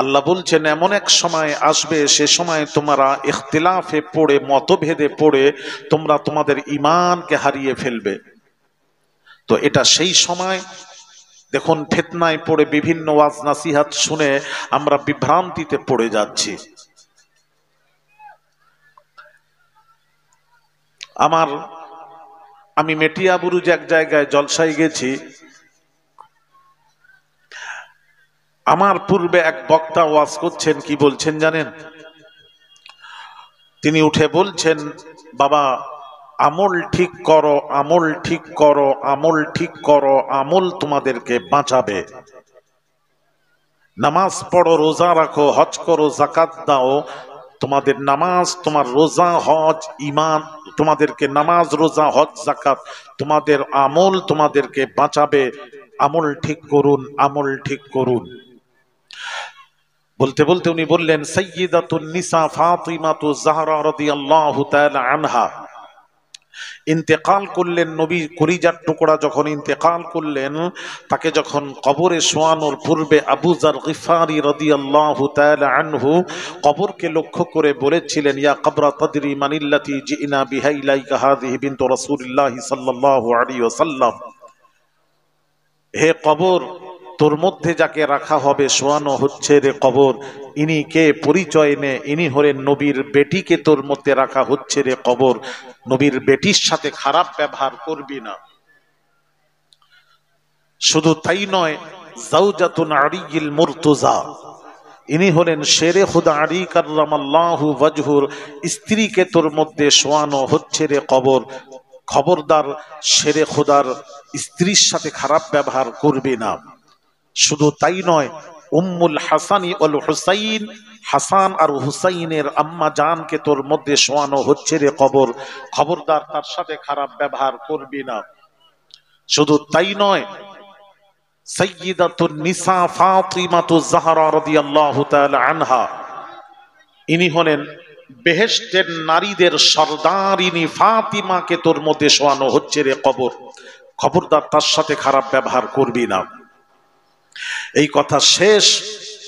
আল্লাহ বলছেন এমন এক সময় আসবে, সে সময় তোমরা ইখতিলাফে পড়ে, মতভেদে পড়ে তোমরা তোমাদের ঈমানকে হারিয়ে ফেলবে। তো এটা সেই সময়, দেখুন ফিতনায় পড়ে বিভিন্ন ওয়াজ নাসিহাত শুনে আমরা বিভ্রান্তিতে পড়ে যাচ্ছি। আমি মেটিয়াবুরুজ এক জায়গায় জলসায় গেছি। আমার পূর্বে এক বক্তা ওয়াজ করছেন, কি বলছেন জানেন? তিনি উঠে বলছেন, বাবা আমল ঠিক করো, আমল ঠিক করো, আমল ঠিক করো, আমল তোমাদেরকে বাঁচাবে। নামাজ পড়ো, রোজা রাখো, হজ করো, যাকাত দাও, তোমাদের নামাজ, তোমার রোজা, হজ, ঈমান, তোমাদেরকে নামাজ, রোজা, হজ, যাকাত, তোমাদের আমল তোমাদেরকে বাঁচাবে। আমল ঠিক করুন, আমল ঠিক করুন। বলতে বলতে উনি বললেন, সাইয়্যিদাতুন নিসা ফাতিমাতু যাহরা রাদিয়াল্লাহু তাআলা আনহা ইন্তেকাল করলেন। নবী কলিজার টুকরা যখন ইন্তেকাল করলেন, তাকে যখন কবরে শোয়ানোর পূর্বে আবু যার গিফারি রাদিয়াল্লাহু তাআলা আনহু কবরকে লক্ষ্য করে বলেছিলেন, ইয়া কবরা তাদরি মানিল্লাতি জিনা বিহা ইলাইকা হাযিহি বিনতু রাসূলিল্লাহ সাল্লাল্লাহু আলাইহি ওয়াসাল্লাম, হে কবর, তোর মধ্যে যাকে রাখা হবে, শোয়ানো হচ্ছে রে কবর, ইনি কে? পরিচয় নে, ইনি হলেন নবীর বেটিকে তোর মধ্যে রাখা হচ্ছে রে কবর। নবীর বেটির সাথে খারাপ ব্যবহার করবি না। শুধু তাই নয়, জাওজাতুন আলীল মুরতজা, ইনি হলেন শেরে খুদা আলী কাররামাল্লাহু ওয়াজহুর স্ত্রীকে তোর মধ্যে শোয়ানো হচ্ছে রে কবর। খবরদার, শেরে খুদার স্ত্রীর সাথে খারাপ ব্যবহার করবি না। শুধু তাই নয়, উম্মুল হাসানি ওয়াল হুসাইন, হাসান আর হুসাইনের আম্মা জানকে তোর মধ্যে শোয়ানো হচ্ছে রে কবর। খবরদার, তার সাথে খারাপ ব্যবহার করবি না। শুধু তাই নয়, সাইয়্যিদাতুন নিসা ফাতিমাতু যাহরা রাদিয়াল্লাহু তাআলা আনহা, ইনি হলেন বেহেশতের নারীদের সরদারিনী ফাতিমাকে তোর মধ্যে শোয়ানো হচ্ছে রে কবর। খবরদার, তার সাথে খারাপ ব্যবহার করবি না। এই কথা শেষ,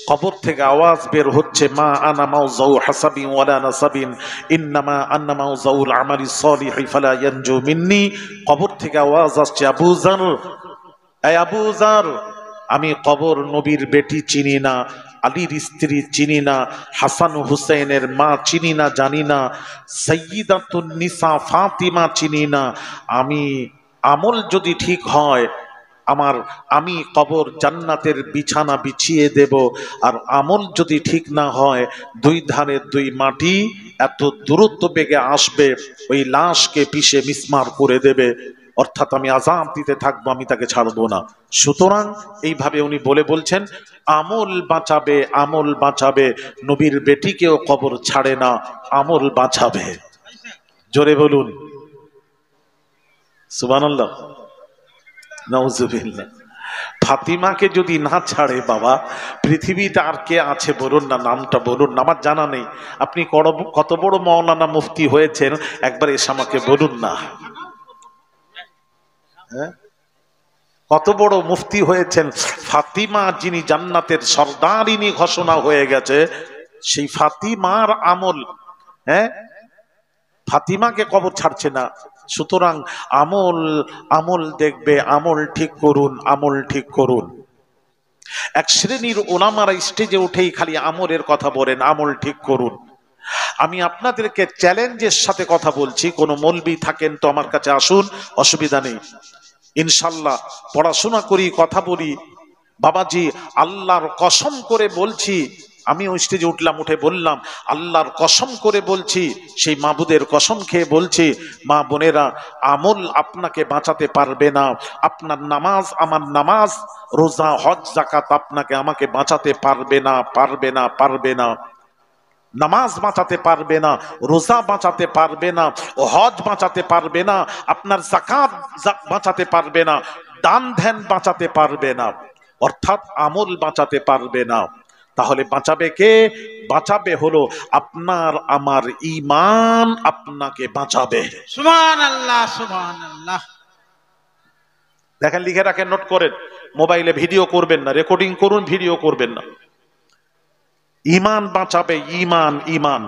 কবর থেকে আওয়াজ বের হচ্ছে, মা আনা মাউজাউ হাসাবিন ওয়ালা নাসাবিন ইন্নামা আন্না মাউজাউল আমালি সলিহি ফালা ইয়ানজু মিন্নি। কবর থেকে আওয়াজ আসছে, আবু যার, এই আবু যার, আমি কবর নবীর বেটি চিনি না, আলীর স্ত্রী চিনি না, হাসান হুসাইনের মা চিনি না, জানি না, সাইয়্যিদাতুন নিসা ফাতিমা চিনি না। আমি আমল যদি ঠিক হয়, আমি কবর জান্নাতের বিছানা বিছিয়ে দেব। আর আমল যদি ঠিক না হয়, দুই ধারে দুই মাটি এত দূরত্ব বেগে আসবে, ওই লাশকে পিষে মিসমার করে দেবে। অর্থাৎ আমি আযাব দিতে থাকবো, আমি তাকে ছাড়বো না। সুতরাং এইভাবে উনি বলছেন, আমল বাঁচাবে, আমল বাঁচাবে। নবীর বেটিকেও কবর ছাড়ে না, আমল বাঁচাবে। জোরে বলুন সুবহানাল্লাহ, নাউজুবিল্লাহ। ফাতিমাকে যদি না ছাড়ে বাবা, পৃথিবীতে আর কে আছে বলুন না, নামটা বলুন না, আমার জানা নেই। আপনি কত বড় মাওলানা মুফতি হয়েছেন, একবার এসে আমাকে বলুন না। কত বড় মুফতি হয়েছেন, ফাতিমা যিনি জান্নাতের সরদারিনী ঘোষণা হয়ে গেছে, সেই ফাতিমার আমল, ফাতিমাকে কবর ছাড়ছে না। সুতরাং আমল দেখবে, আমল ঠিক করুন, আমল ঠিক করুন। এক শ্রেণীর ওলামারা স্টেজে উঠেই খালি আমলের কথা বলেন, আমল ঠিক করুন। আমি আপনাদেরকে চ্যালেঞ্জের সাথে কথা বলছি, কোনো মৌলবি থাকেন তো আমার কাছে আসুন, অসুবিধা নেই, ইনশাল্লাহ পড়াশোনা করি, কথা বলি। বাবাজি, আল্লাহর কসম করে বলছি, আমি ওই স্টেজে উঠলাম, উঠে বললাম, আল্লাহর কসম করে বলছি, সেই মাবুদের কসম খেয়ে বলছি, মা বোনেরা, আমল আপনাকে বাঁচাতে পারবে না। আপনার নামাজ, আমার নামাজ, রোজা, হজ, যাকাত আপনাকে আমাকে বাঁচাতে পারবে না, পারবে না, পারবে না। নামাজ বাঁচাতে পারবে না, রোজা বাঁচাতে পারবে না, হজ বাঁচাতে পারবে না, আপনার যাকাত বাঁচাতে পারবে না, দান ধ্যান বাঁচাতে পারবে না, অর্থাৎ আমল বাঁচাতে পারবে না। তাহলে বাঁচাবে কে? বাঁচাবে হলো আপনার আমার ঈমান, আপনাকে বাঁচাবে। সুবহানাল্লাহ, সুবহানাল্লাহ। দেখেন, লিখে রাখেন, নোট করেন, মোবাইলে ভিডিও করবেন না, রেকর্ডিং করুন, ভিডিও করবেন না। ইমান বাঁচাবে, ইমান ইমান।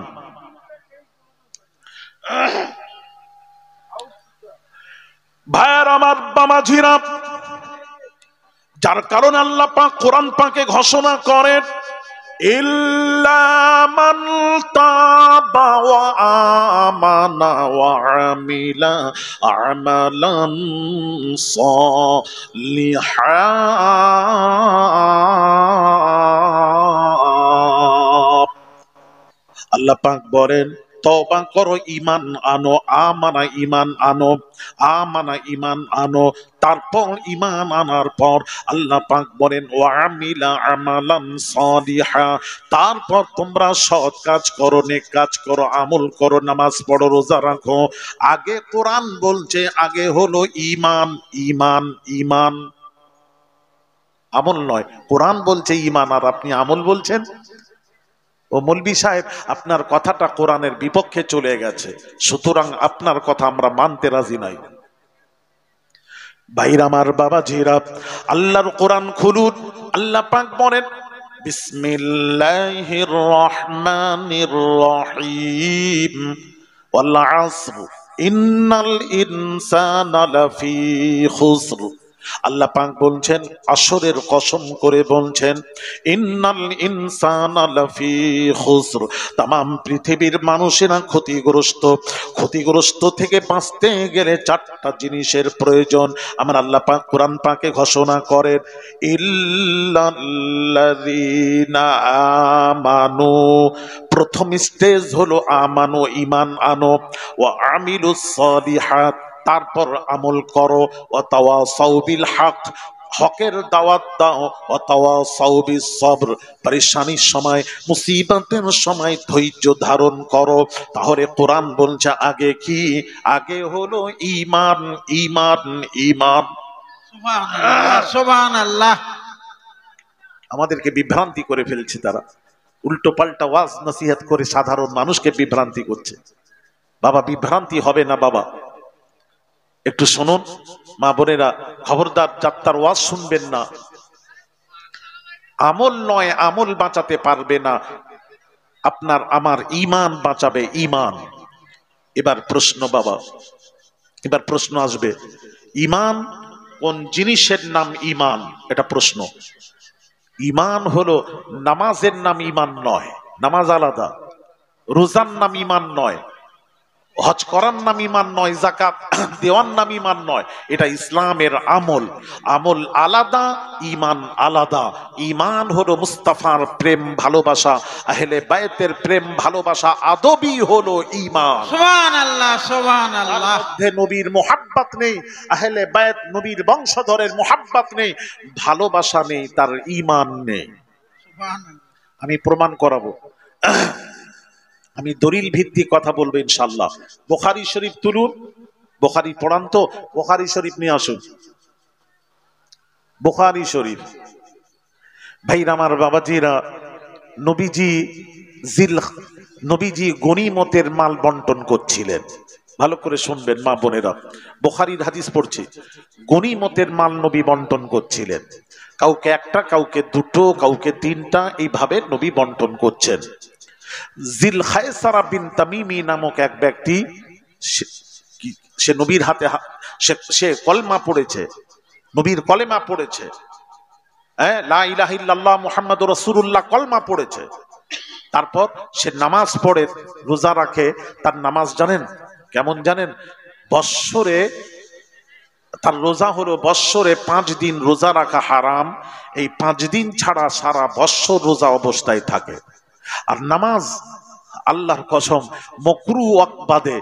ভাইয়ার আমার বাবাজিরা, যার কারণে আল্লাহ পাক কোরআন পাকে ঘোষণা করেন, ইল্লা মান তাবা ওয়া আমানা ওয়া আমিলা আমালান সালিহা। আল্লাহ পাক বলেন, তওবা করো, ঈমান আনো, আমানা ঈমান আনো, আমানা ঈমান আনো। তারপর ঈমান আনার পর আল্লাহ পাক বলেন ওয়া আমিলা আমালান সালিহা, তারপর তোমরা সৎ কাজ করো, নেক কাজ করো, আমল করো, নামাজ পড়ো, রোজা রাখো। আগে কোরআন বলছে, আগে হলো ঈমান, ঈমান, ঈমান, আমল নয়। কোরআন বলছে ঈমান, আর আপনি আমল বলছেন। ও মৌলভী সাহেব, আপনার কথাটা কোরআনের বিপক্ষে চলে গেছে, সুতরাং আপনার কথা আমরা মানতে রাজি নাই। ভাইরা আমার, বাবাজিরা, আল্লাহর কোরআন খুলুন। আল্লাহ পাক বলেন, বিসমিল্লাহির রহমানির রহিম, ওয়াল আসর ইন্নাল ইনসানা লাফি খুসর। আল্লাহ পাক বলছেন, আসরের কসম করে বলছেন, ইন্নাল ইনসানা লাফি খুসর, तमाम পৃথিবীর মানুষেরা ক্ষতিগ্রস্ত। ক্ষতিগ্রস্ত থেকে বাঁচতে গেলে চারটা জিনিসের প্রয়োজন। আমার আল্লাহ পাক কোরআন পাকে ঘোষণা করেন, ইল্লাল্লাযীনা আমানু, প্রথম স্টেজ হলো আমানো, ঈমান আনো, ওয়া আমিলুস সালিহাত, তারপর আমল করো, ওয়া তাওয়াসাউ বিল হক, হকের দাওয়াত দাও, ওয়া তাওয়াসাউ বিস সবর, পরেশানির সময়, মুসিবতের সময় ধৈর্য ধারণ করো। তাহলে কোরআন বলছে আগে কি? আগে হলো ঈমান, ঈমান, ঈমান। সুবহানাল্লাহ, সুবহানাল্লাহ। আমাদেরকে বিভ্রান্তি করে ফেলছে তারা, উল্টো পাল্টা ওয়াজ নসিহত করে সাধারণ মানুষকে বিভ্রান্তি করছে। বাবা, বিভ্রান্তি হবে না বাবা, একটু শুনুন। মা বোনেরা, খবরদার যাত্রার ওয়াজ শুনবেন না। আমল নয়, আমল বাঁচাতে পারবে না, আপনার আমার ঈমান বাঁচাবে, ঈমান। এবার প্রশ্ন বাবা, এবার প্রশ্ন আসবে, ঈমান কোন জিনিসের নাম ঈমান? এটা প্রশ্ন। ঈমান হলো নামাজের নাম ঈমান নয়, নামাজ আলাদা। রোজার নাম ঈমান নয়, হজ করার নাম ঈমান নয়, যাকাত দেওয়ার নাম ঈমান নয়। এটা ইসলামের আমল, আমল আলাদা, ঈমান আলাদা। ঈমান হলো মুস্তাফার প্রেম ভালোবাসা, আহলে বায়তের প্রেম ভালোবাসা, আদবই হলো ঈমান। সুবহানাল্লাহ, সুবহানাল্লাহ। মধ্যে নবীর মুহাব্বত নেই, আহলে বায়ত নবীর বংশধরের মুহাব্বত নেই, ভালোবাসা নেই, তার ঈমান নেই। সুবহানাল্লাহ। আমি প্রমাণ করাবো, আমি দলিল ভিত্তিক কথা বলবো ইনশাআল্লাহ। বুখারী শরীফ তুলুন, বুখারী পড়ান তো, বুখারী শরীফ নিয়ে আসুন। বুখারী শরীফ। ভাইরা আমার, বাবাজিরা, নবীজি গনিমতের মাল বন্টন করছিলেন। ভালো করে শুনবেন মা বোনেরা, বুখারীর হাদিস পড়ছি। গনিমতের মাল নবী বন্টন করছিলেন, কাউকে একটা, কাউকে দুটো, কাউকে তিনটা, এইভাবে নবী বন্টন করছেন। জিল খায়সারা বিন তামিমি নামক এক ব্যক্তি, সে নবীর হাতে সে কলমা পড়েছে, নবীর কলেমা পড়েছে, লা ইলাহা ইল্লাল্লাহ মুহাম্মাদুর রাসূলুল্লাহ কলমা পড়েছে। তারপর সে নামাজ পড়ে, রোজা রাখে। তার নামাজ জানেন কেমন? জানেন, বৎসরে তার রোজা হলো বৎসরে 5 দিন রোজা রাখা হারাম, এই 5 দিন ছাড়া সারা বৎসর রোজা অবস্থায় থাকে। আর নামাজ, আল্লাহর কসম, মকরু ওয়াক্ত বাদে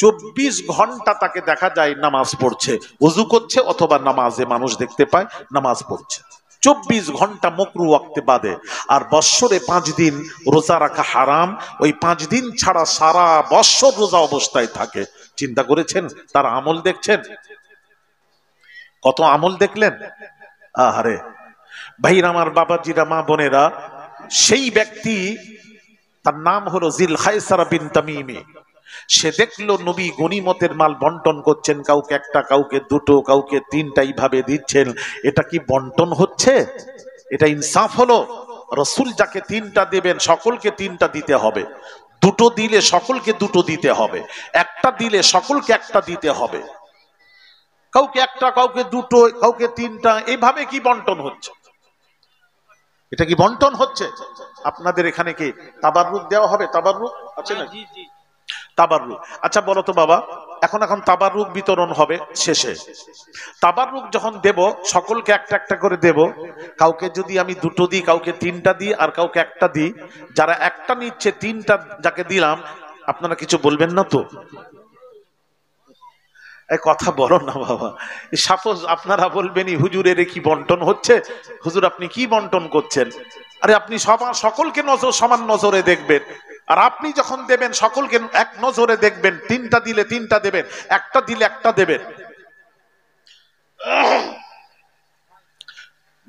24 ঘন্টা তাকে দেখা যায় নামাজ পড়ছে, ওযু করছে, অথবা নামাজে মানুষ দেখতে পায় নামাজ পড়ছে। 24 ঘন্টা মকরু ওয়াক্তে বাদে। আর বৎসরে 5 দিন রোজা রাখা হারাম, ওই 5 দিন ছাড়া সারা বৎসর রোজা অবস্থায় থাকে। চিন্তা করেছেন তার আমল দেখছেন? কত আমল দেখলেন? আহারে ভাইরা আমার, বাবাজিরা, মা বোনেরা, সেই ব্যক্তি, তার নাম হলো জিল খায়সারা বিন তামিমি। সে দেখলো নবী গনিমতের মাল বন্টন করছেন, কাউকে একটা, কাউকে দুটো, কাউকে তিনটা, এইভাবে দিচ্ছেন। এটা কি বন্টন হচ্ছে? এটা ইনসাফ হলো? রসুল যাকে তিনটা দেবেন সকলকে তিনটা দিতে হবে, দুটো দিলে সকলকে দুটো দিতে হবে, একটা দিলে সকলকে একটা দিতে হবে। কাউকে একটা, কাউকে দুটো, কাউকে তিনটা, এইভাবে কি বন্টন হচ্ছে? এটা কি বন্টন হচ্ছে? আপনাদের এখানে কি তাবাররুক দেওয়া হবে? তাবাররুক আছে না? জি জি। তাবাররুক, আচ্ছা বলো তো বাবা, এখন তাবাররুক বিতরণ হবে শেষে। তাবাররুক যখন দেব সকলকে একটা একটা করে দেব। কাউকে যদি আমি দুটো দিই, কাউকে তিনটা দিই, আর কাউকে একটা দিই, যারা একটা নিচ্ছে তিনটা যাকে দিলাম, আপনারা কিছু বলবেন না তো? এই কথা বলো না বাবা। সাপোজ আপনারা বলবেন হুজুরের কি বন্টন হচ্ছে, হুজুর আপনি কি বন্টন করছেন? আরে আপনি সকলকে সমান নজরে দেখবেন, আর আপনি যখন দেবেন সকলকে এক নজরে দেখবেন। তিনটা দিলে তিনটা দেবেন, একটা দিলে একটা দেবেন।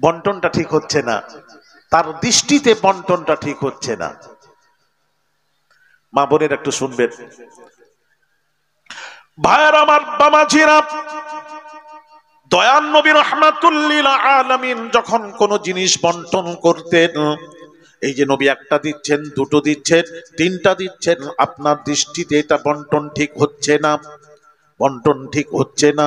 বন্টনটা ঠিক হচ্ছে না, তার দৃষ্টিতে বন্টনটা ঠিক হচ্ছে না। মা বোনের একটু শুনবেন, ভাইয়ের আমার, বামাজিরা, দয়ান নবী রাহমাতুল লিল আলামিন যখন কোন জিনিস বন্টন করতেন, এই যে নবী একটা দিচ্ছেন, দুটো দিচ্ছেন, তিনটা দিচ্ছেন, আপনার দৃষ্টিতে এটা বন্টন ঠিক হচ্ছে না, বন্টন ঠিক হচ্ছে না।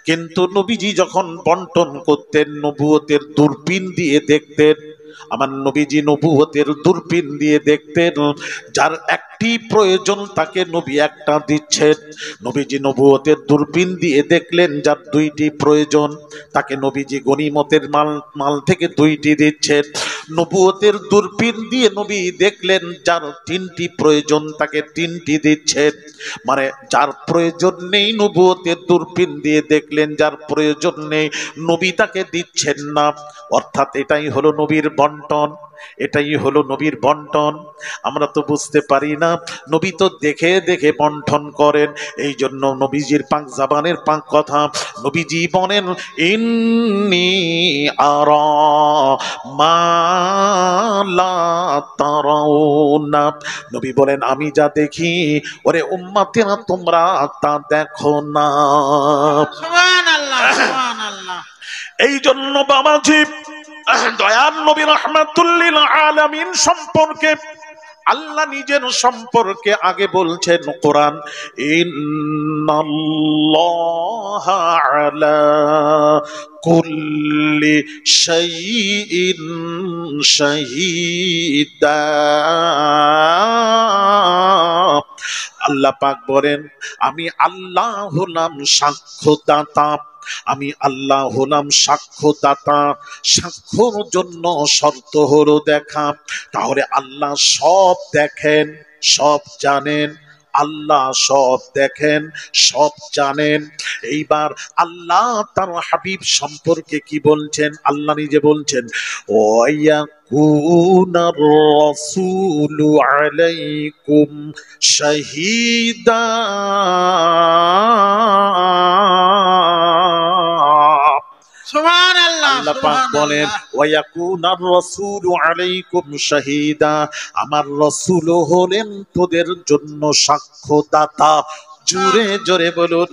কিন্তু নবীজি যখন বন্টন করতেন নবুয়তের দূরবীন দিয়ে দেখতেন। আমার নবীজি নবুয়তের দূরবীন দিয়ে দেখতেন, যার একটি প্রয়োজন তাকে নবী একটা দিচ্ছেন। নবীজি নবুয়তের দূরবীন দিয়ে দেখলেন যার দুইটি প্রয়োজন তাকে নবীজি গনিমতের মাল থেকে দুইটি দিচ্ছেন। নবুয়তের দূরবীন দিয়ে নবী দেখলেন যার তিনটি প্রয়োজন তাকে তিনটি দিচ্ছেন। মানে যার প্রয়োজন নেই নবুয়তের দূরবীন দিয়ে দেখলেন যার প্রয়োজন নেই, নবী তাকে দিচ্ছেন না। অর্থাৎ এটাই হলো নবীর বন্টন, এটাই হলো নবীর বন্টন। আমরা তো বুঝতে পারি না, নবী তো দেখে দেখে বন্টন করেন। এই জন্য নবীজির পাক জাবানের পাক কথা, নবীজি বলেন ইন্নী আরা মা লা তারাউনা। নবী বলেন আমি যা দেখি ওরে উম্মতেরা তোমরা তা দেখো না। সুবহানাল্লাহ সুবহানাল্লাহ। এই জন্য বাবাজি, দয়ার নবী রাহমাতুল লিল আলামিন সম্পর্কে আল্লাহ নিজের সম্পর্কে আগে বলছেন কোরআন, ইন্নাল্লাহা আলা কুল্লি শাইইন শাহীদা। আল্লাহ পাক বলেন আমি আল্লাহ হলাম সাক্ষ্যদাতা, আমি আল্লাহ হলাম সাক্ষ্যদাতা। সাক্ষ্যর জন্য শর্ত হলো দেখা। তাহলে আল্লাহ সব দেখেন, সব জানেন, আল্লাহ সব দেখেন, সব জানেন। এইবার আল্লাহ তার হাবিব সম্পর্কে কি বলছেন? আল্লাহ নিজে বলছেন ওয়ায়াকুনার রাসূলু আলাইকুম শাহীদা। সুবহানাল্লাহ আল্লাহ পাক বলেন ওয়ায়াকুনার রাসূলু আলাইকুম শাহীদা, আমার রাসূল হলেন তোদের জন্য সাক্ষ্যদাতা। জোরে জোরে বলুন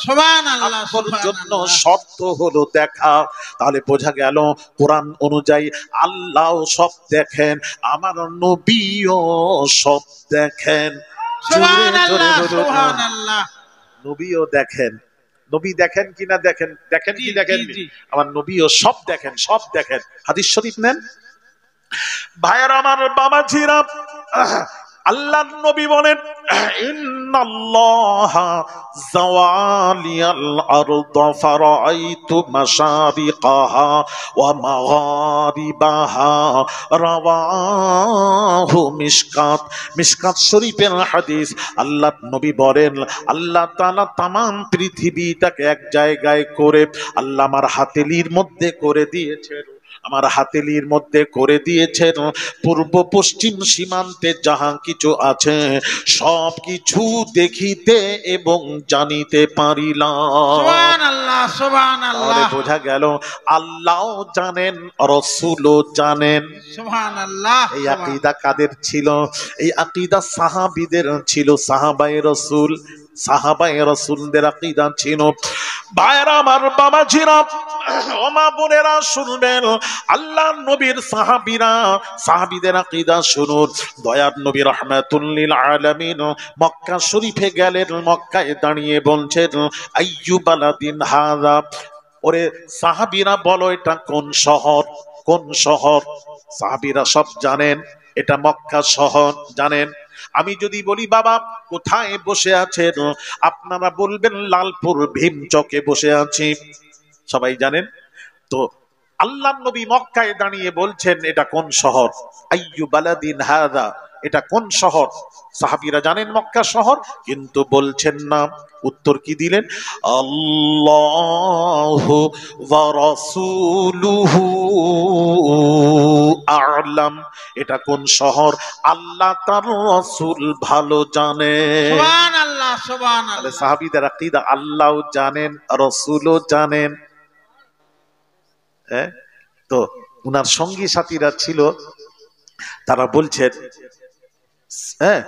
সুবহানাল্লাহ সাক্ষ্যর জন্য সুবহানাল্লাহ। শর্ত হলো দেখা। তাহলে বোঝা গেল কোরআন অনুযায়ী আল্লাহ সব দেখেন, আমার নবীও সব দেখেন। জোরে জোরে সুবহানাল্লাহ বলুন সুবহানাল্লাহ। নবীও দেখেন। নবী দেখেন কিনা দেখেন, দেখেন কি জি, দেখেন? জি, জি। আমার নবীও সব দেখেন, সব দেখেন। হাদিস শরীফ নেন ভাইয়ার আমার, বাবাজিরা, আল্লাহর নবী বলেন ইন্নাল্লাহা যাওয়ালিয়াল আরদ ফারাআইতু মাশারিকাহা ওয়া মাগারিবাহা। রাওয়াহু মিশকাত। মিশকাত শরীফের হাদিস। আল্লাহর নবী বলেন আল্লাহ তাআলা তামাম পৃথিবীটাকে এক জায়গায় করে আল্লাহ আমার হাতেলির মধ্যে করে দিয়েছেন, আমার হাতেলির মধ্যে করে দিয়েছেন। পূর্ব পশ্চিম সীমান্তে যাহা কিছু আছে সব কিছু দেখিতে এবং জানিতে পারিলাম। সুবহানাল্লাহ সুবহানাল্লাহ। তাহলে বোঝা গেল আল্লাহ জানেন, রাসূলও জানেন। সুবহানাল্লাহ। এই আকীদা কাদের ছিল? এই আকীদা সাহাবীদের ছিল, সাহাবায়ে রাসূল। সাহাবায়ে রাসূলদের আকীদা ছিল। ভাইরা আমার, বাবাজিরা, ও মা বোনেরা শুনবেন, আল্লাহর নবীর সাহাবীদের আকীদা শুনুন। দয়ার নবী রাহমাতুল লিল আলামিন মক্কা শরীফে গেলেন, মক্কায় দাঁড়িয়ে বলছেন, আইয়ু বালাদিন হাযা, ওরে সাহাবীরা বলো এটা কোন শহর? কোন শহর? সাহাবীরা সব জানেন এটা মক্কা শহর, জানেন। আমি যদি বলি বাবা কোথায় বসে আছেন, আপনারা বলবেন লালপুর ভীম চকে বসে আছি, সবাই জানেন। তো আল্লাহর নবী মক্কায় দাঁড়িয়ে বলছেন এটা কোন শহর? আইয়ু বালাদিন হাযা, এটা কোন শহর? সাহাবীরা জানেন মক্কা শহর, কিন্তু বলছেন না। উত্তর কি দিলেন? আল্লাহু ওয়া রাসূলুহু আ'লাম, এটা কোন শহর আল্লাহ তার রাসূল ভালো জানেন। সুবহানাল্লাহ, তাহলে সুবহানাল্লাহ। সাহাবীদের আকীদা আল্লাহও জানেন, রাসূলও জানেন। হ্যাঁ, তো উনার সঙ্গী সাথীরা ছিল, তারা বলছেন, হ্যাঁ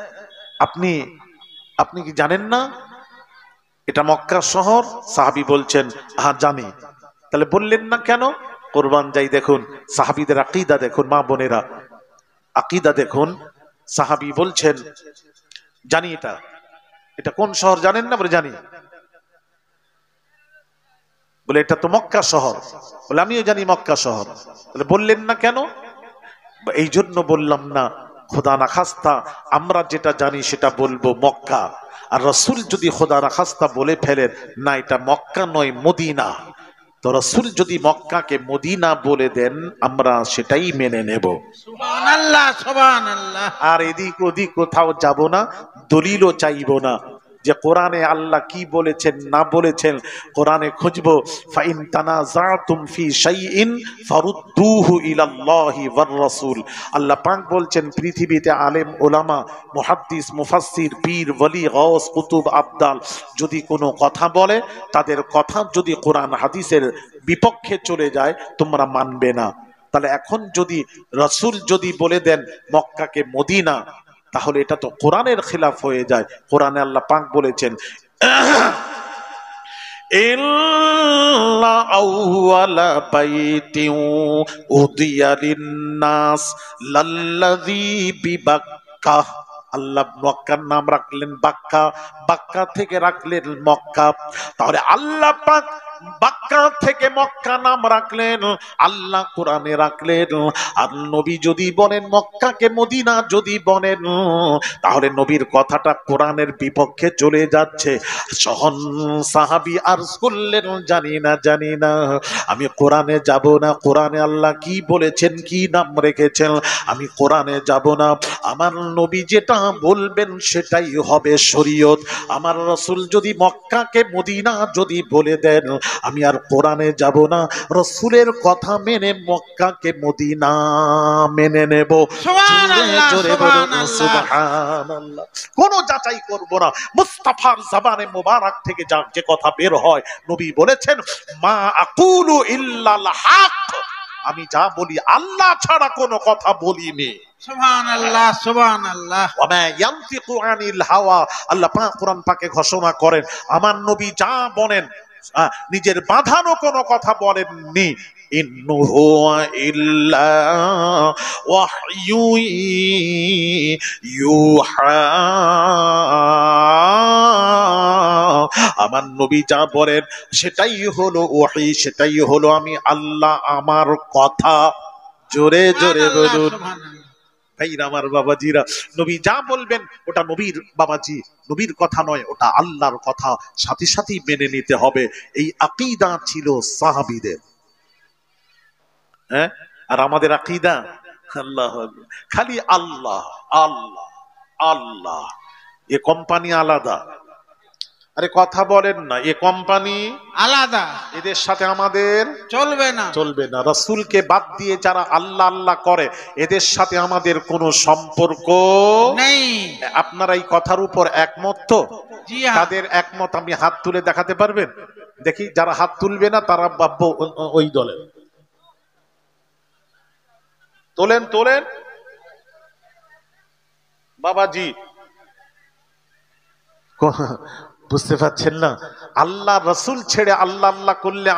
আপনি আপনি কি জানেন না এটা মক্কা শহর? সাহাবী বলছেন হ্যাঁ জানি। তাহলে বললেন না কেন? কোরবান যাই দেখুন, সাহাবীদের আকীদা দেখুন, মা বোনেরা আকীদা দেখুন। সাহাবী বলছেন জানি এটা, এটা কোন শহর জানেন না? বলে জানি। বলে এটা তো মক্কা শহর। বলে আমিও জানি মক্কা শহর। তাহলে বললেন না কেন? এই জন্য বললাম না, খোদা না খাস্তা আমরা যেটা জানি সেটা বলবো মক্কা, আর রাসূল যদি খোদা না খাস্তা বলে ফেলেন না এটা মক্কা নয় মদিনা, তো রাসূল যদি মক্কাকে মদিনা বলে দেন আমরা সেটাই মেনে নেব। সুবহানাল্লাহ, সুবহানাল্লাহ। আর এদিক ওদিক কোথাও যাব না, দলিলও চাইব না যে কোরআনে আল্লাহ কি বলেছেন না বলেছেন। কোরআনে খুঁজবো, ফাইন তানাজাতুম ফি শাইইন ফারুদ্দুহু ইলাল্লাহি ওয়ার রাসূল। আল্লাহ পাক বলছেন পৃথিবীতে আলেম ওলামা মুহাদ্দিস মুফাসসির পীর ওলি গাউস কুতুব আবদাল যদি কোনো কথা বলে, তাদের কথা যদি কোরআন হাদিসের বিপক্ষে চলে যায় তোমরা মানবে না। তাহলে এখন যদি রাসূল যদি বলে দেন মক্কাকে মদিনা, তাহলে এটা তো কোরআনের খিলাফ হয়ে যায়। কোরআনে আল্লাহ পাক বলেছেন ইল্লা আউয়ালা বাইতিন উদিয়া লিন্নাস লাল্লাযী বিবাক্কা। আল্লাহ মক্কার নাম রাখলেন বাক্কা, বাক্কা থেকে রাখলেন মক্কা। তাহলে আল্লাহ পাক বাক্কা থেকে মক্কা নাম রাখলেন, আল্লাহ কোরআনে রাখলেন। আর নবী যদি বলেন মক্কাকে মদিনা যদি বলেন, তাহলে নবীর কথাটা কোরআনের বিপক্ষে চলে যাচ্ছে। সহন সাহাবী আরজ করলেন জানি না জানি না, আমি কোরআনে যাব না। কোরআনে আল্লাহ কি বলেছেন কি নাম রেখেছেন আমি কোরআনে যাব না। আমার নবী যেটা বলবেন সেটাই হবে শরীয়ত। আমার রাসূল যদি মক্কাকে মদিনা যদি বলে দেন আমি আর কোরআনে যাব না, রাসূলের কথা মেনে মক্কাকে মদিনা মেনে নেব। সুবহানাল্লাহ, জোরে বলুন সুবহানাল্লাহ। সুবহানাল্লাহ। কোনো যাচাই করব না, মুস্তাফার জবানে মোবারক থেকে যে কথা বের হয়, নবী বলেছেন মা আকুলু ইল্লাল হক, আমি যা বলি আল্লাহ ছাড়া কোনো কথা বলিনি। সুবহানাল্লাহ, সুবহানাল্লাহ। ওয়ামা ইয়ানতিকু আনিল হাওয়া, আল্লাহ পাক কোরআন পাকে ঘোষণা করেন আমার নবী যা বলেন নিজের বাঁধানো কোনো কথা বলেননি। ইন্নুহু ইল্লা ওয়াহয়ু ইউহা, আমার নবী যা বলেন সেটাই হলো ওহী, সেটাই হলো আমি আল্লাহ আমার কথা। জোরে জোরে বলুন ভাইরা আমার, বাবাজিরা, নবী যা বলবেন ওটা নবীর বাবাজি নবীর কথা নয়, ওটা আল্লাহর কথা, সাথে সাথেই মেনে নিতে হবে। এই আকীদা ছিল সাহাবীদের। হ্যাঁ, আর আমাদের আকীদা আল্লাহ খালি আল্লাহ আল্লাহ আল্লাহ। এ কোম্পানি আলাদা, আরে কথা বলেন না, এ কোম্পানি আলাদা, এদের সাথে আমাদের চলবে না, চলবে না। রাসূলকে বাদ দিয়ে যারা আল্লাহ আল্লাহ করে এদের সাথে আমাদের কোনো সম্পর্ক নেই। আপনারা এই কথার উপর একমত তো? জি হ্যাঁ। তাদের একমত আপনি হাত তুলে দেখাতে পারবেন? দেখি যারা হাত তুলবে না তারা ভাববো ওই দলের। তোলেন তোলেন বাবাজি, বুঝতে পারছেন না? আল্লাহ রসুল ছেড়ে আল্লাহ আল্লাহ করলে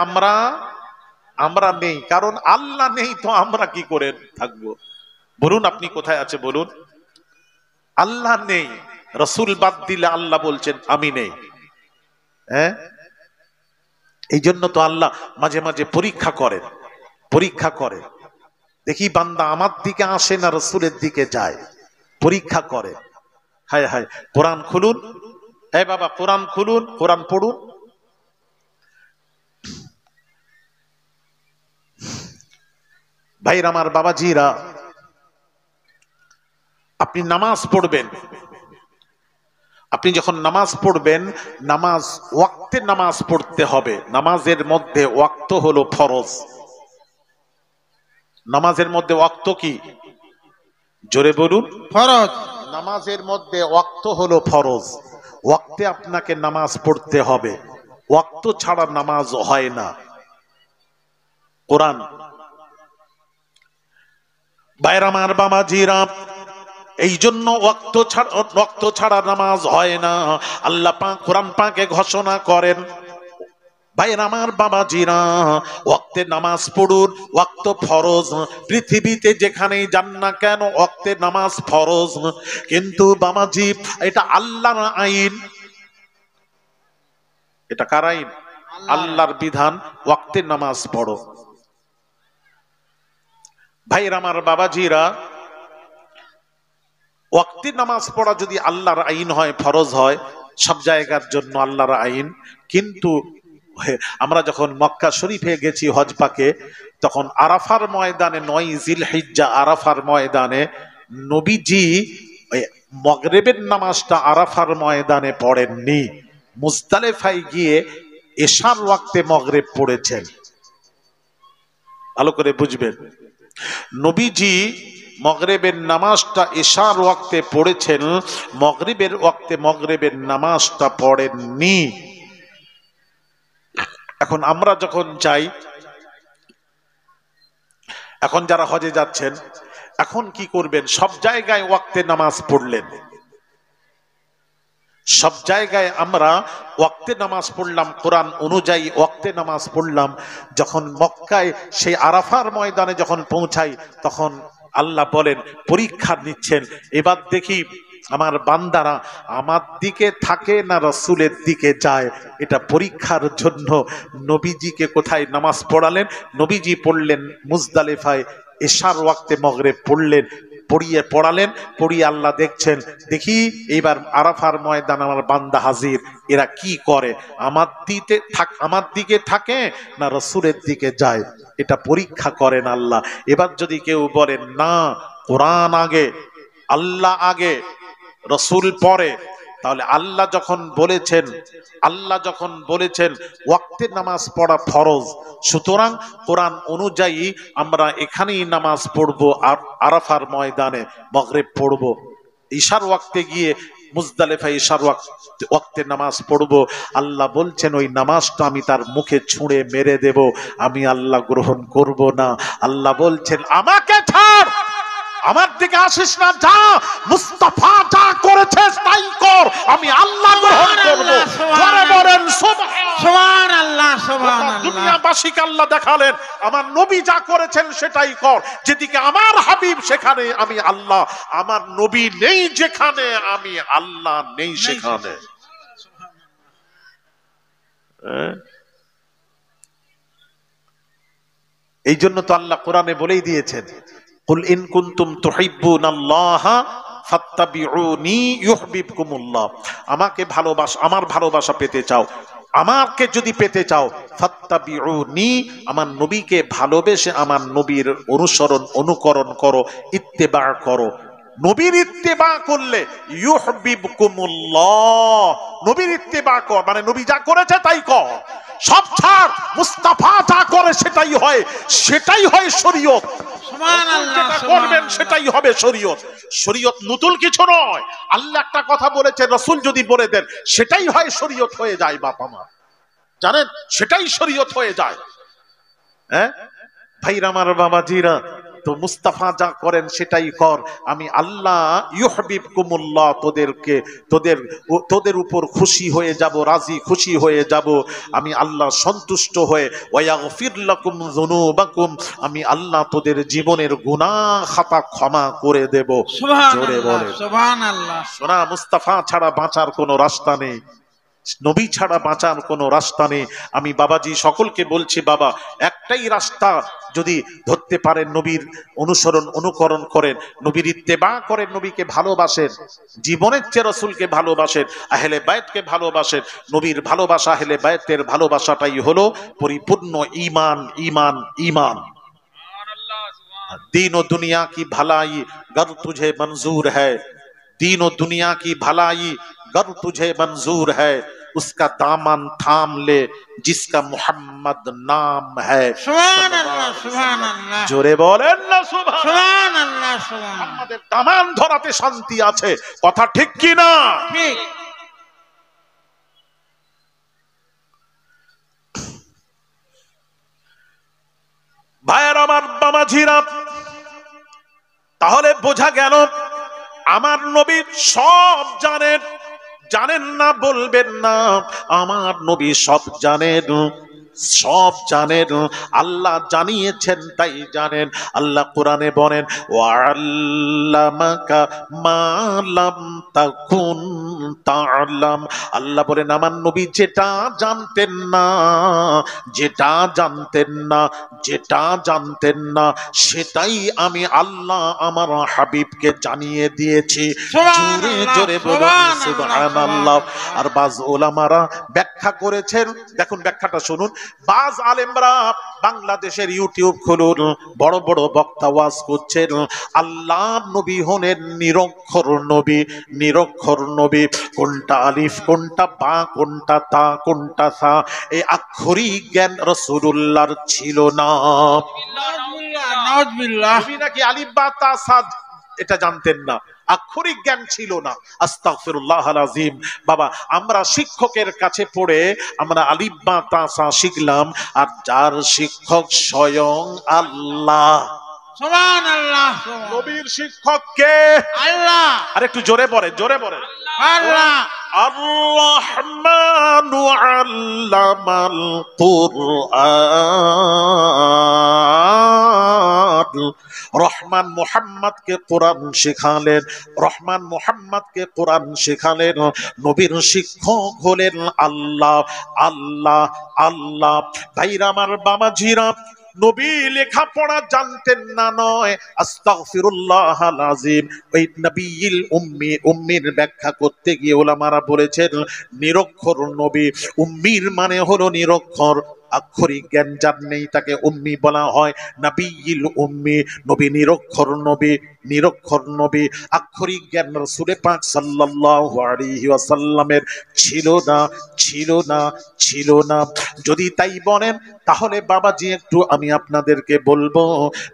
আমরা নেই, কারণ আল্লাহ নেই তো আমরা কি করে থাকবো? বলুন আপনি কোথায় আছে বলুন? আল্লাহ নেই, রসুল বাদ দিলে আল্লাহ বলছেন আমি নেই। হ্যাঁ, এই জন্য তো আল্লাহ মাঝে মাঝে পরীক্ষা করে দেখি বান্দা আমার দিকে আসে না রসুলের দিকে যায়, পরীক্ষা করে। হায় হায়, কোরআন খুলুন, হ্যাঁ বাবা কোরআন খুলুন, কোরআন পড়ুন। ভাইরা আমার, বাবাজিরা, আপনি নামাজ পড়বেন, আপনি যখন নামাজ পড়বেন, নামাজ ওয়াক্তে নামাজ পড়তে হবে। নামাজের মধ্যে ওয়াক্ত হলো ফরজ। নামাজের মধ্যে ওয়াক্ত কি? জোরে বলুন। ফরজ। নামাজের মধ্যে ওয়াক্ত হলো ফরজ। ওয়াক্তে আপনাকে নামাজ পড়তে হবে, ওয়াক্ত ছাড়া নামাজ হয় না। কোরআন, ভাইরা আমার, বাবাজিরা, এই জন্য ওয়াক্ত ছাড়া নামাজ হয় না। আল্লাহ পাক কোরআন পাকে ঘোষণা করেন, ভাইরা আমার, বাবাজিরা, ওয়াক্তে নামাজ পড়ুন, ওয়াক্ত ফরজ। পৃথিবীতে যেখানেই যান না কেন ওয়াক্তে নামাজ ফরজ। কিন্তু বাবাজি, এটা আল্লাহর আইন। এটা কার আইন? আল্লাহর বিধান, ওয়াক্তে নামাজ পড়ো। ভাইরা আমার, বাবাজিরা, ওয়াক্তে নামাজ পড়া যদি আল্লাহর আইন হয়, ফরজ হয়, সব জায়গার জন্য আল্লাহর আইন। কিন্তু আমরা যখন মক্কা শরীফে গেছি হজ পাকে, তখন আরাফার ময়দানে ৯ জিলহিজ্জা আরাফার ময়দানে নবীজি মাগরিবের নামাজটা আরাফার ময়দানে পড়েননি, মুজদালিফায় গিয়ে এশার ওয়াক্তে মাগরিব পড়েছেন। ভালো করে বুঝবেন, নবীজি মাগরিবের নামাজটা এশার ওয়াক্তে পড়েছেন, মাগরিবের ওয়াক্তে মাগরিবের নামাজটা পড়েননি। এখন আমরা যখন যাই, এখন যারা হজে যাচ্ছেন, এখন কি করবেন? সব জায়গায় ওয়াক্তে নামাজ পড়লেন, সব জায়গায় আমরা ওয়াক্তে নামাজ পড়লাম, কোরআন অনুযায়ী ওয়াক্তে নামাজ পড়লাম। যখন মক্কায় সেই আরাফার ময়দানে যখন পৌঁছাই, তখন আল্লাহ বলেন পরীক্ষা নিচ্ছেন, এবার দেখি আমার বান্দারা আমার দিকে থাকে না রসুলের দিকে যায়। এটা পরীক্ষার জন্য নবীজিকে কোথায় নামাজ পড়ালেন? নবীজি পড়লেন মুজদালিফায়, এশার ওয়াক্তে মাগরিব পড়ালেন। পড়িয়ে আল্লাহ দেখছেন, দেখি এইবার আরাফার ময়দান আমার বান্দা হাজির, এরা কি করে? আমার দিকে থাকে না রসুলের দিকে যায়? এটা পরীক্ষা করেন আল্লাহ। এবার যদি কেউ বলেন না, কোরআন আগে, আল্লাহ আগে, রসুল পরে, তাহলে আল্লাহ যখন বলেছেন ওয়াক্তে নামাজ পড়া ফরজ, সুতরাং কোরআন অনুযায়ী আমরা এখানেই নামাজ পড়বো, আর আরাফার ময়দানে মাগরিব পড়বো। ইশার ওয়াক্তে গিয়ে মুজদালিফায় ইশার ওয়াক্তে নামাজ পড়বো। আল্লাহ বলছেন ওই নামাজটা আমি তার মুখে ছুঁড়ে মেরে দেব, আমি আল্লাহ গ্রহণ করব না। আল্লাহ বলছেন আমাকে ছাড়, আমার দিকে আসিস না, যা মুস্তাফা যা করেছে তাই কর, আমি আল্লাহ গ্রহণ করব। জোরে বলেন সুবহানাল্লাহ, সুবহানাল্লাহ। দুনিয়াবাসীকে আল্লাহ দেখালেন আমার নবী যা করেছেন সেটাই কর, যেদিকে আমার হাবিব সেখানে আমি আল্লাহ, আমার নবী নেই যেখানে আমি আল্লাহ নেই সেখানে। এই জন্য তো আল্লাহ কোরআনে বলেই দিয়েছেন, কুল ইন কুনতুম তুহিব্বুনাল্লাহা ফাত্তাবিউনি ইউহিব্বুকুমুল্লাহ। আমাকে ভালোবাসো, আমার ভালোবাসা পেতে চাও, আমাকে যদি পেতে চাও, ফাত্তাবিউনি, আমার নবীকে ভালোবেসে আমার নবীর অনুকরণ করো, ইত্তেবা করো। নবীর ইত্তেবা করলে ইউহিব্বুকুমুল্লাহ, নবীর ইত্তেবা কর মানে নবী যা করেছে তাই কর, সব ছাড়, মুস্তাফা যা করে সেটাই হয় শরীয়ত। করবেন সেটাই হবে শরীয়ত। শরীয়ত নতুন কিছু নয়। আল্লাহ একটা কথা বলেছে, রাসূল যদি বলে দেন সেটাই হয় শরীয়ত হয়ে যায়। বাপ আমার জানেন, সেটাই শরীয়ত হয়ে যায়। হ্যাঁ ভাইরা আমার, বাবাজিরা, তো মুস্তাফা যা করেন সেটাই কর। আমি আল্লাহ ইউহিব্বুকুমুল্লাহ, তোদের উপর খুশি হয়ে যাব, রাজি খুশি হয়ে যাব। আমি আল্লাহ সন্তুষ্ট হয়ে ওয়াগফির লাকুম যুনুবাকুম, আমি আল্লাহ তোদের জীবনের গুনাহ খাতা ক্ষমা করে দেব। জোরে বলে সুবহানাল্লাহ। সোনা, মুস্তাফা ছাড়া বাঁচার কোনো রাস্তা নেই, নবী ছাড়া বাঁচার কোনো রাস্তা নেই। আমি বাবাজি সকলকে বলছি, বাবা একটাই রাস্তা, যদি ধরতে পারেন নবীর অনুকরণ করেন, নবীর ইত্তেবা করেন, নবীকে ভালোবাসেন, জীবনের চেয়ে রাসূলকে ভালোবাসেন, আহলে বায়তকে ভালোবাসেন। নবীর ভালোবাসা, আহলে বায়তের ভালোবাসাটাই হলো পরিপূর্ণ ঈমান। ঈমান ঈমান दीन और दुनिया की भलाई गर तुझे मंजूर है, दीन और दुनिया की भलाई गर तुझे मंजूर है, उसका दामन थाम ले जिसका मोहम्मद नाम है। सुभान अल्लाह, सुभान अल्लाह। जोरे बोलेन ना सुभान सुभान अल्लाह, सुभान। আমাদের দামান ধরাতে শান্তি আছে, কথা ঠিক কি না? ঠিক। ভাইয়ের আমার, বাবাজিরা, তাহলে বোঝা গেল আমার নবী সব জানেন। জানেন না বলবেন না, আমার নবী সব জানেন, সব জানেন। আল্লাহ জানিয়েছেন তাই জানেন। আল্লাহ কোরআনে বলেন ওয়াল্লামাকা মা লাম তাকুন তা'লাম। আল্লাহ বলেন আমার নবী যেটা জানতেন না, যেটা জানতেন না, যেটা জানতেন না, সেটাই আমি আল্লাহ আমার হাবিবকে জানিয়ে দিয়েছি। জোরে জোরে বলুন সুবহানাল্লাহ। আর বাজ উলামারা ব্যাখ্যা করেছেন, দেখুন ব্যাখ্যাটা শুনুন। বাজ আলেমরা বাংলাদেশের ইউটিউব খুলুন, বড় বড় বক্তা ওয়াজ করছেন, আল্লাহ নবী হলেন নিরক্ষর নবী। নিরক্ষর নবী, কোনটা আলিফ, কোনটা বা, কোনটা তা, কোনটা সা, এই আক্ষরিক জ্ঞান রাসূলুল্লাহর ছিল না। নাউযুবিল্লাহ। নবী নাকি আলিফ বা তা সা এটা জানতেন না, আক্ষরিক জ্ঞান ছিল না। আস্তাগফিরুল্লাহ আযীম। বাবা আমরা শিক্ষকের কাছে পড়ে আমরা আলিফ বা তা সা শিখলাম, আর যার শিক্ষক স্বয়ং আল্লাহ। সুবহানাল্লাহ। নবীর শিক্ষক কে? আল্লাহ। আর একটু জোরে পড়ে, জোরে পড়ে। আল্লাহ। আর-রহমানু আল্লামাল কুরআন। রহমান মুহাম্মদকে কোরআন শেখালেন, রহমান মুহাম্মদকে কোরআন শেখালেন। নবীর শিক্ষক হলেন আল্লাহ। আল্লাহ আল্লাহ। ভাইরা আমার, বাবাজিরা, নবী লেখাপড়া জানতেন না নয়, আস্তাগফিরুল্লাহাল আযীম। ওই নবীল উম্মি, উম্মির ব্যাখ্যা করতে গিয়ে ওলামারা বলেছেন নিরক্ষর নবী। উম্মির মানে হলো নিরক্ষর, আক্ষরিক জ্ঞান যার নেই তাকে উম্মি বলা হয়। নবীল উম্মি, নবী নিরক্ষর নবী, নিরক্ষর নবী। আক্ষরিক জ্ঞান রাসূল পাক সাল্লাল্লাহু আলাইহি ওয়াসাল্লামের ছিল না, ছিল না, ছিল না। যদি তাই বলেন তাহলে বাবাজি একটু আমি আপনাদেরকে বলবো,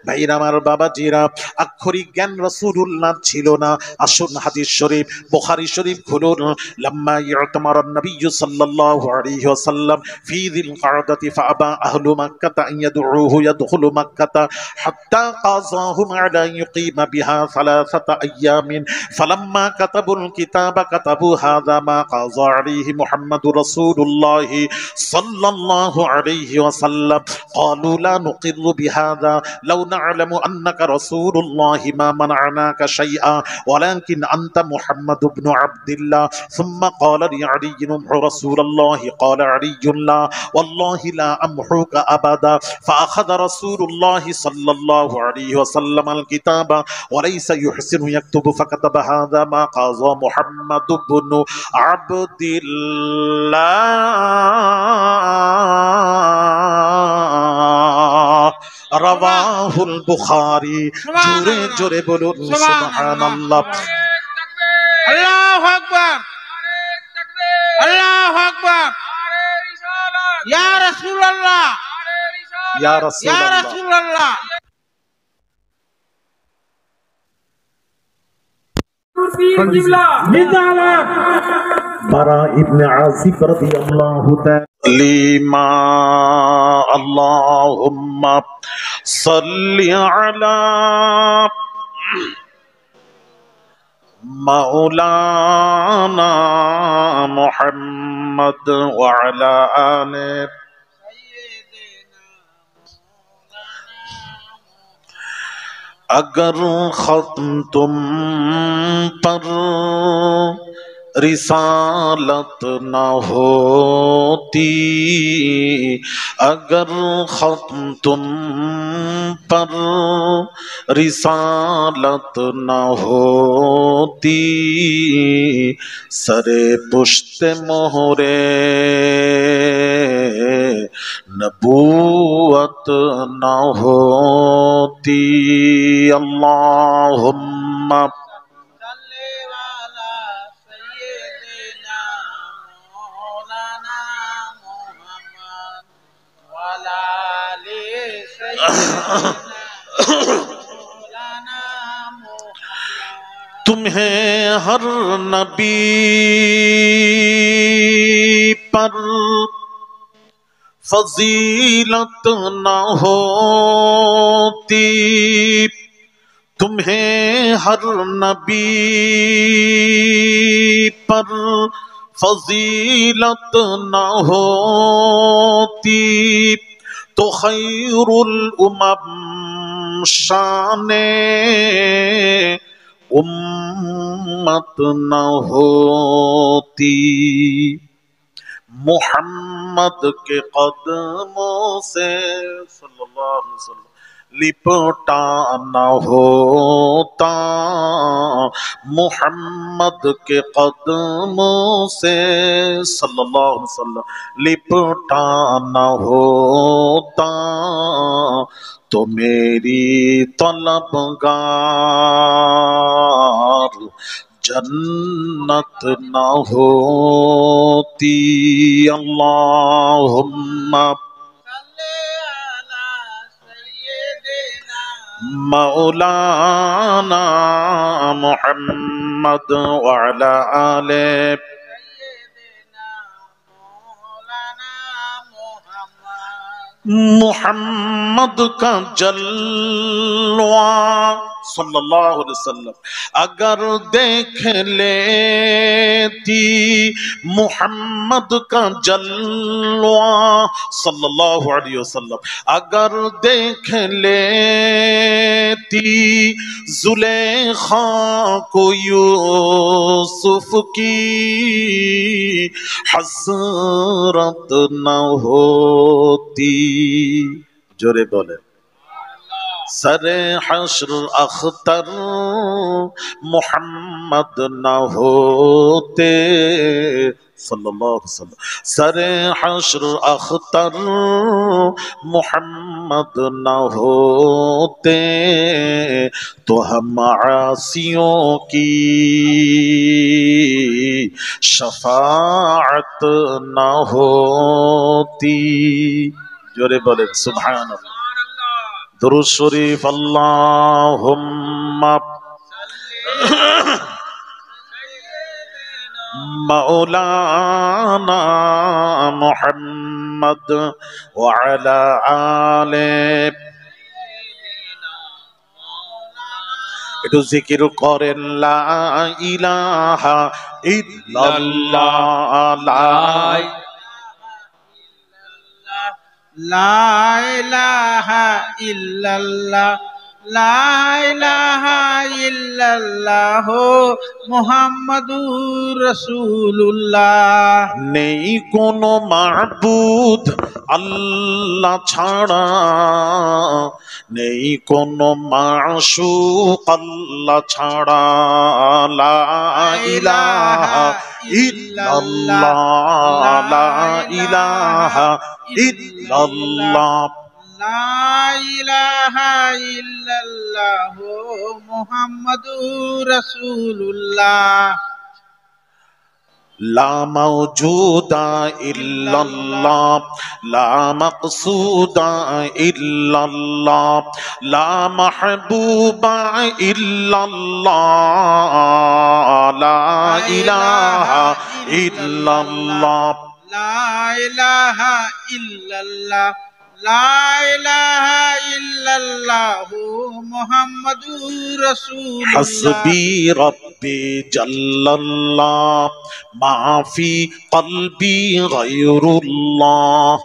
ভাইরা আমার, বাবাজিরা, আক্ষরিক জ্ঞান রাসূলুল্লাহ ছিল না। আসুন হাদিস শরীফ, বুখারী শরীফ খুলুন। লাম্মা ইউতামারান নবী সাল্লাল্লাহু আলাইহি ওয়াসাল্লাম ফি যিল কাদাতি ফাআবা আহলু মাক্কাহ আন ইয়াদউহু ইয়াদখুলু মাক্কাহ হাত্তা কাযাহুম আলা ইউকিমা বিহা সালাসাতা আইয়ামিন ফালাম্মা কাতাবুল কিতাবা কাতাবু হাযা মা কাযা আলাইহি মুহাম্মাদুর রাসূলুল্লাহ সাল্লাল্লাহু আলাইহি ওয়াসাল্লাম ক্বালু লা নুকিরু বিহাযা লাউ না'লামু আন্নাকা রাসূলুল্লাহ মা মানা'নাকা শাইআ ওয়ালাকিন আনতা মুহাম্মাদ ইবনু আবদুল্লাহ সুম্মা ক্বালা লি আলী ইবনু রাসূলুল্লাহ ক্বালা আলী লা ওয়াল্লাহি লা আমহুকা আবাদা ফাআখাযা রাসূলুল্লাহ সাল্লাল্লাহু আলাইহি ওয়াসাল্লাম আল কিতাবা ওয়া লাইসা ইউহসিনু ইয়াকতুবু ফাকাতাবা হাযা মা কাযা মুহাম্মাদ ইবনু আবদুল্লাহ রাওয়াহুল বুখারী। জোরে জোরে বলুন সুবহানাল্লাহ। আল্লাহু আকবার, আল্লাহু আকবার। ইয়া রাসূলুল্লাহ, ইয়া ইয়া রাসূলুল্লাহ। রাসূলুল্লাহ। Bismillah. برا ابن عازب رضی اللہ تعالی لیما اللہم صلی علی مولانا محمد وعلى آله اگر ختم تم پر رسالت نہ ہوتی، اگر ختم تم پر رسالت نہ ہوتی، سرے پشت مہرے نبوت نہ ہوتی۔ اللہم تمہیں ہر نبی پر فضیلت نہ ہوتی، تمہیں ہر نبی پر فضیلت نہ ہوتی، تو خیر الامم شان امت نہ ہوتی۔ محمد کے قدموں سے صلی اللہ علیہ وسلم لپٹا نہ ہوتا، محمد کے قدموں سے صلی اللہ علیہ وسلم لپٹا نہ ہوتا، تو میری طلبگار جنت نہ ہوتی۔ اللہم مولانا محمد وعلى آله محمد کا جلوہ صلی اللہ علیہ وسلم اگر دیکھ لیتی، محمد کا جلوہ صلی اللہ علیہ وسلم اگر دیکھ لیتی، زلیخا کو یوسف کی حسرت نہ ہوتی۔ جورے بولے سر حشر اختر محمد نہ ہوتے صلی اللہ علیہ وسلم، سر حشر اختر محمد نہ ہوتے، تو ہم عاصیوں کی شفاعت نہ ہوتی۔ جورے بولے سبحان اللہ، درود شریف اللہم مولانا محمد وعلى آله একটু জিকির করেন লা ইলাহা ইল্লাল্লাহ লা ইলাহা ইল্লাল্লাহ, লা ইলাহা ইল্লাল্লাহ মুহাম্মাদুর রাসূলুল্লাহ। নেই কোনো মাবুদ আল্লাহ ছাড়া, নেই কোনো মাশূক আল্লাহ ছাড়া, লা ইলাহা ইল্লাল্লাহ, লা ইলাহা ইল্লাল্লাহ, লা ইলাহা ইল্লাল্লাহ মুহাম্মাদুর রাসূলুল্লাহ। লা মাওজুদা ইল্লাল্লাহ, লা মাকসুদা ইল্লাল্লাহ, লা মাহবুবা ইল্লাল্লাহ, লা ইলাহা ইল্লাল্লাহ। লা ইলাহা ইল্লাল্লাহ, লা ইলাহা ইল্লাল্লাহ মুহাম্মাদুর রাসূলুল্লাহ। হাসবি রব্বি জাল্লাল্লাহ, মাফি কলবি গায়রুল্লাহ,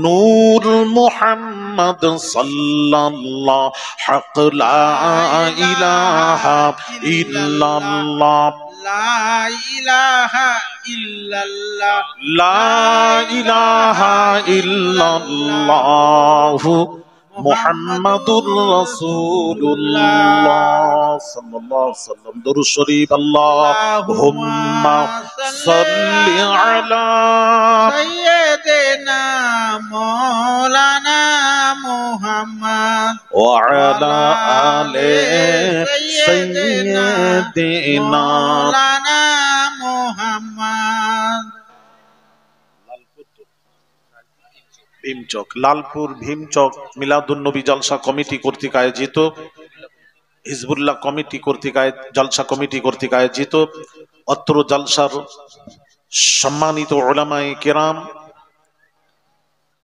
নূর মুহাম্মদ সাল্লাল্লাহ, হক লা ইলাহা ইল্লাল্লাহ, লা ইলাহা ইল্লাল্লাহ, লা ইলাহা ইল্লাল্লাহ, মুহাম্মাদুর রাসূলুল্লাহ সাল্লাল্লাহু আলাইহি ওয়াসাল্লাম। দরুদ শরীফ। আল্লাহুম্মা সাল্লি আলা সাইয়্যিদিনা মাওলানা মুহাম্মদ ওয়া আলা আলি সাইয়্যিদিনা। মাওলানা মুহাম্মদ। ভীমচক, লালপুর ভীমচক মিলাদুন নবী জলসা কমিটি কর্তৃক আয়োজিত, হিজবুল্লাহ কমিটি কর্তৃক জলসা কমিটি কর্তৃক আয়োজিত অত্র জলসার সম্মানিত উলামায়ে কেরাম